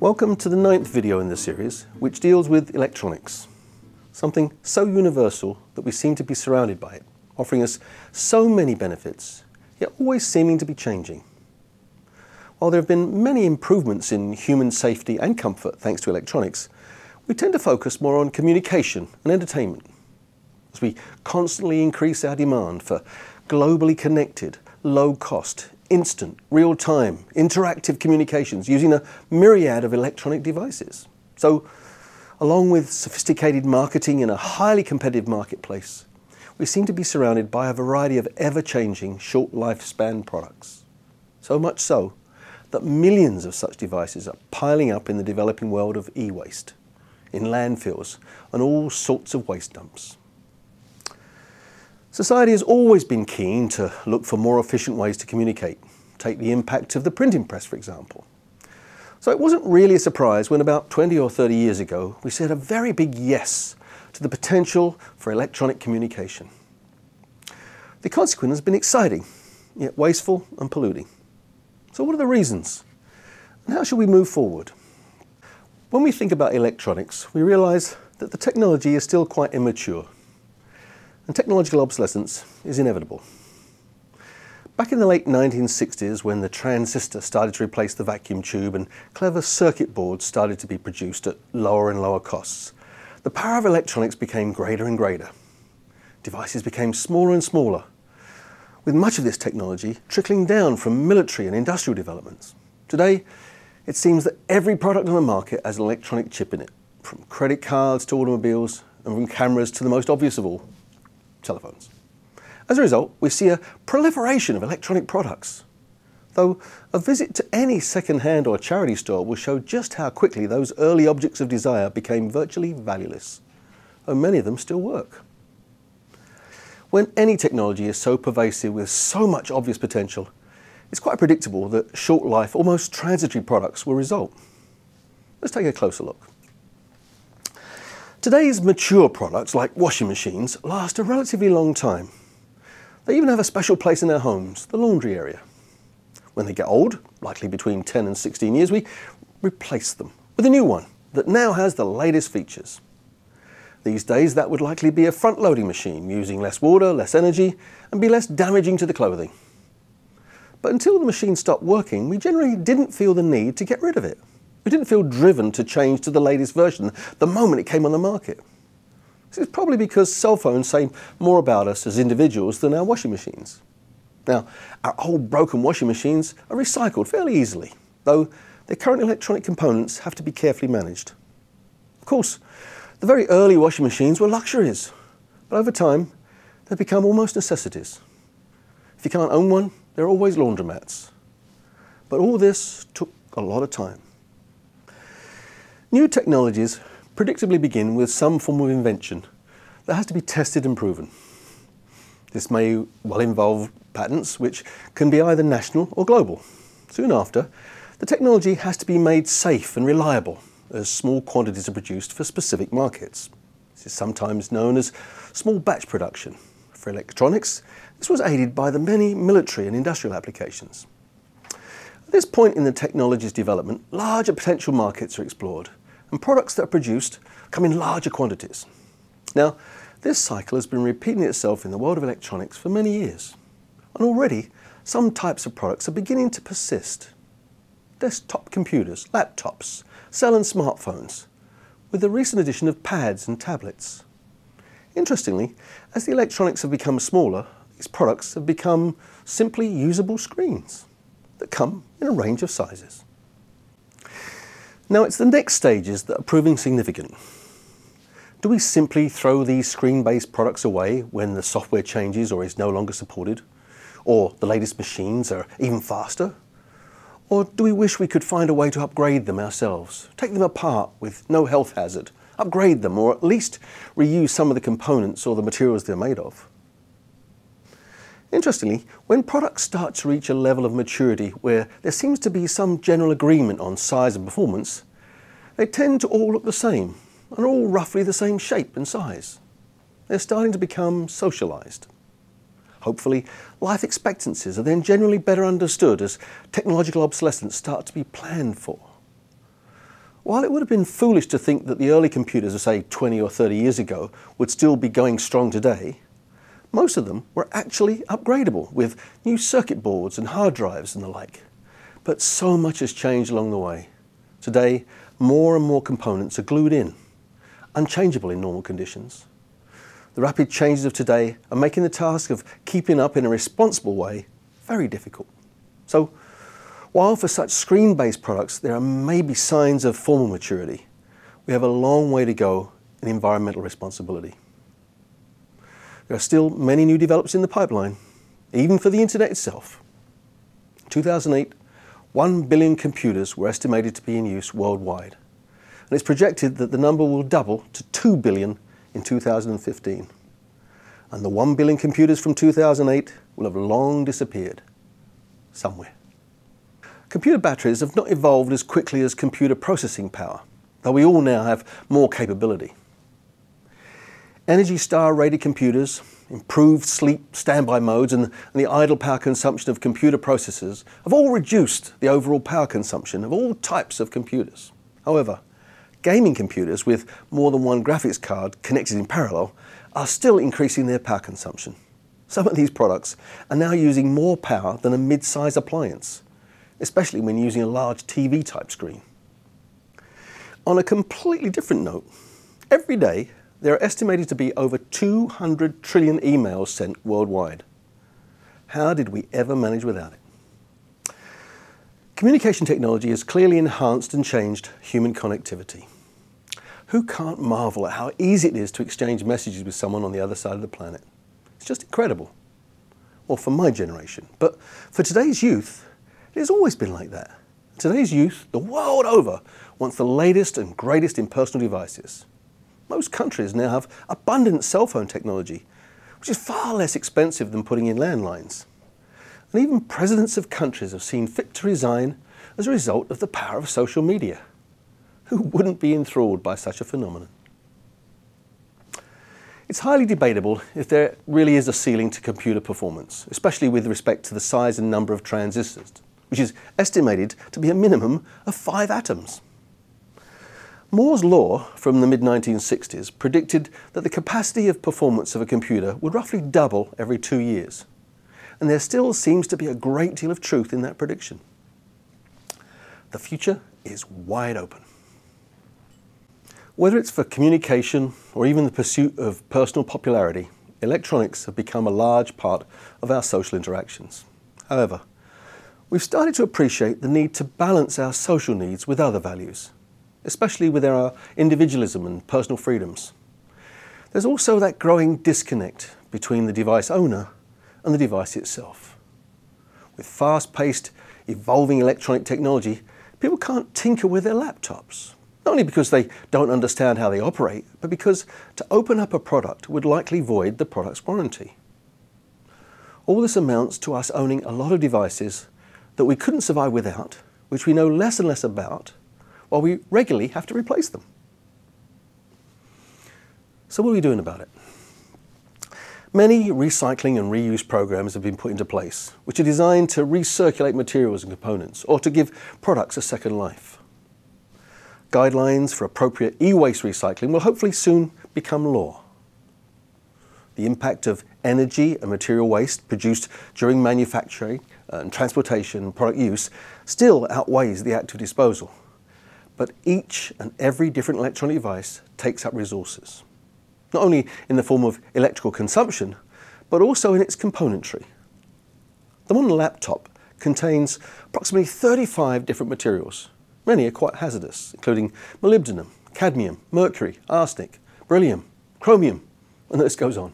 Welcome to the 9th video in the series, which deals with electronics. Something so universal that we seem to be surrounded by it, offering us so many benefits, yet always seeming to be changing. While there have been many improvements in human safety and comfort thanks to electronics, we tend to focus more on communication and entertainment, as we constantly increase our demand for globally connected, low-cost, instant, real-time, interactive communications using a myriad of electronic devices. So, along with sophisticated marketing in a highly competitive marketplace, we seem to be surrounded by a variety of ever-changing, short lifespan products. So much so that millions of such devices are piling up in the developing world of e-waste, in landfills and all sorts of waste dumps. Society has always been keen to look for more efficient ways to communicate. Take the impact of the printing press, for example. So it wasn't really a surprise when about 20 or 30 years ago, we said a very big yes to the potential for electronic communication. The consequence has been exciting, yet wasteful and polluting. So what are the reasons? And how should we move forward? When we think about electronics, we realize that the technology is still quite immature, and technological obsolescence is inevitable. Back in the late 1960s, when the transistor started to replace the vacuum tube and clever circuit boards started to be produced at lower and lower costs, the power of electronics became greater and greater. Devices became smaller and smaller, with much of this technology trickling down from military and industrial developments. Today, it seems that every product on the market has an electronic chip in it, from credit cards to automobiles, and from cameras to the most obvious of all, telephones. As a result, we see a proliferation of electronic products. Though a visit to any second-hand or charity store will show just how quickly those early objects of desire became virtually valueless, though many of them still work. When any technology is so pervasive with so much obvious potential, it's quite predictable that short-life, almost transitory products will result. Let's take a closer look. Today's mature products, like washing machines, last a relatively long time. They even have a special place in our homes, the laundry area. When they get old, likely between 10 and 16 years, we replace them with a new one that now has the latest features. These days, that would likely be a front-loading machine, using less water, less energy, and be less damaging to the clothing. But until the machine stopped working, we generally didn't feel the need to get rid of it. We didn't feel driven to change to the latest version the moment it came on the market. This is probably because cell phones say more about us as individuals than our washing machines. Now, our old broken washing machines are recycled fairly easily, though their current electronic components have to be carefully managed. Of course, the very early washing machines were luxuries, but over time, they've become almost necessities. If you can't own one, there are always laundromats. But all this took a lot of time. New technologies predictably begin with some form of invention that has to be tested and proven. This may well involve patents, which can be either national or global. Soon after, the technology has to be made safe and reliable, as small quantities are produced for specific markets. This is sometimes known as small batch production. For electronics, this was aided by the many military and industrial applications. At this point in the technology's development, larger potential markets are explored, and products that are produced come in larger quantities. Now, this cycle has been repeating itself in the world of electronics for many years, and already some types of products are beginning to persist. Desktop computers, laptops, cell and smartphones, with the recent addition of pads and tablets. Interestingly, as the electronics have become smaller, these products have become simply usable screens that come in a range of sizes. Now, it's the next stages that are proving significant. Do we simply throw these screen-based products away when the software changes or is no longer supported? Or the latest machines are even faster? Or do we wish we could find a way to upgrade them ourselves, take them apart with no health hazard, upgrade them, or at least reuse some of the components or the materials they're made of? Interestingly, when products start to reach a level of maturity where there seems to be some general agreement on size and performance, they tend to all look the same and are all roughly the same shape and size. They're starting to become socialized. Hopefully, life expectancies are then generally better understood as technological obsolescence starts to be planned for. While it would have been foolish to think that the early computers of, say, 20 or 30 years ago would still be going strong today, most of them were actually upgradable with new circuit boards and hard drives and the like. But so much has changed along the way. Today, more and more components are glued in, unchangeable in normal conditions. The rapid changes of today are making the task of keeping up in a responsible way very difficult. So, while for such screen-based products there are maybe signs of formal maturity, we have a long way to go in environmental responsibility. There are still many new developments in the pipeline, even for the internet itself. In 2008, 1 billion computers were estimated to be in use worldwide, and it's projected that the number will double to 2 billion in 2015. And the 1 billion computers from 2008 will have long disappeared somewhere. Computer batteries have not evolved as quickly as computer processing power, though we all now have more capability. Energy Star rated computers, improved sleep standby modes and the idle power consumption of computer processors have all reduced the overall power consumption of all types of computers. However, gaming computers with more than one graphics card connected in parallel are still increasing their power consumption. Some of these products are now using more power than a mid-size appliance, especially when using a large TV type screen. On a completely different note, every day there are estimated to be over 200 trillion emails sent worldwide. How did we ever manage without it? Communication technology has clearly enhanced and changed human connectivity. Who can't marvel at how easy it is to exchange messages with someone on the other side of the planet? It's just incredible. Well, for my generation. But for today's youth, it has always been like that. Today's youth, the world over, wants the latest and greatest in personal devices. Most countries now have abundant cell phone technology, which is far less expensive than putting in landlines. And even presidents of countries have seen fit to resign as a result of the power of social media. Who wouldn't be enthralled by such a phenomenon? It's highly debatable if there really is a ceiling to computer performance, especially with respect to the size and number of transistors, which is estimated to be a minimum of 5 atoms. Moore's law from the mid-1960s predicted that the capacity of performance of a computer would roughly double every 2 years. And there still seems to be a great deal of truth in that prediction. The future is wide open. Whether it's for communication or even the pursuit of personal popularity, electronics have become a large part of our social interactions. However, we've started to appreciate the need to balance our social needs with other values, especially with our individualism and personal freedoms. There's also that growing disconnect between the device owner and the device itself. With fast-paced, evolving electronic technology, people can't tinker with their laptops, not only because they don't understand how they operate, but because to open up a product would likely void the product's warranty. All this amounts to us owning a lot of devices that we couldn't survive without, which we know less and less about, while we regularly have to replace them. So what are we doing about it? Many recycling and reuse programs have been put into place, which are designed to recirculate materials and components, or to give products a second life. Guidelines for appropriate e-waste recycling will hopefully soon become law. The impact of energy and material waste produced during manufacturing and transportation and product use still outweighs the act of disposal. But each and every different electronic device takes up resources, not only in the form of electrical consumption, but also in its componentry. The modern laptop contains approximately 35 different materials. Many are quite hazardous, including molybdenum, cadmium, mercury, arsenic, beryllium, chromium, and the list goes on.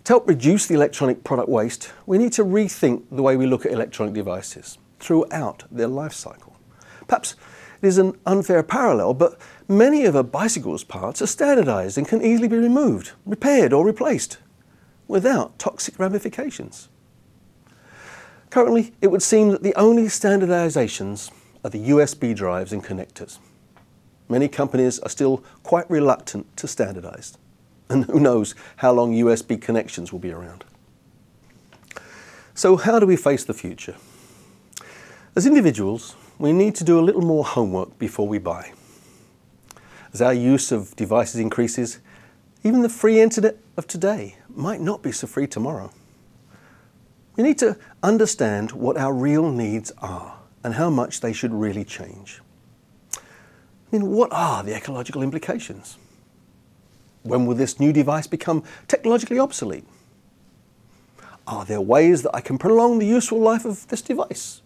To help reduce the electronic product waste, we need to rethink the way we look at electronic devices throughout their life cycle. Perhaps it is an unfair parallel, but many of a bicycle's parts are standardized and can easily be removed, repaired or replaced without toxic ramifications. Currently, it would seem that the only standardizations are the USB drives and connectors. Many companies are still quite reluctant to standardize, and who knows how long USB connections will be around. So how do we face the future? As individuals, we need to do a little more homework before we buy. As our use of devices increases, even the free internet of today might not be so free tomorrow. We need to understand what our real needs are and how much they should really change. I mean, what are the ecological implications? When will this new device become technologically obsolete? Are there ways that I can prolong the useful life of this device?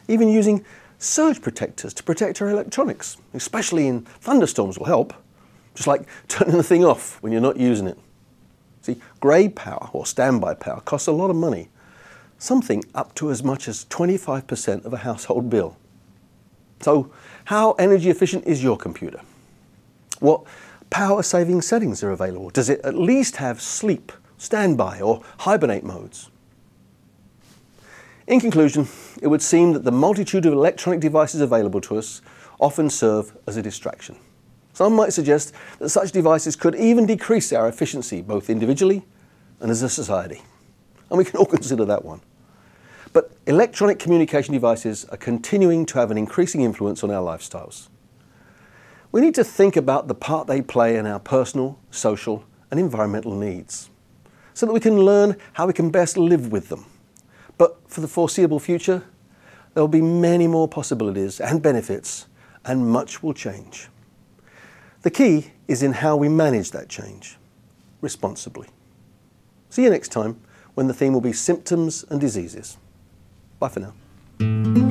Even using surge protectors to protect our electronics, especially in thunderstorms, will help. Just like turning the thing off when you're not using it. See, grey power or standby power costs a lot of money, something up to as much as 25% of a household bill. So, how energy efficient is your computer? What power-saving settings are available? Does it at least have sleep, standby, or hibernate modes? In conclusion, it would seem that the multitude of electronic devices available to us often serve as a distraction. Some might suggest that such devices could even decrease our efficiency, both individually and as a society. And we can all consider that one. But electronic communication devices are continuing to have an increasing influence on our lifestyles. We need to think about the part they play in our personal, social, and environmental needs, so that we can learn how we can best live with them. But for the foreseeable future, there will be many more possibilities and benefits, and much will change. The key is in how we manage that change, responsibly. See you next time, when the theme will be symptoms and diseases. Bye for now.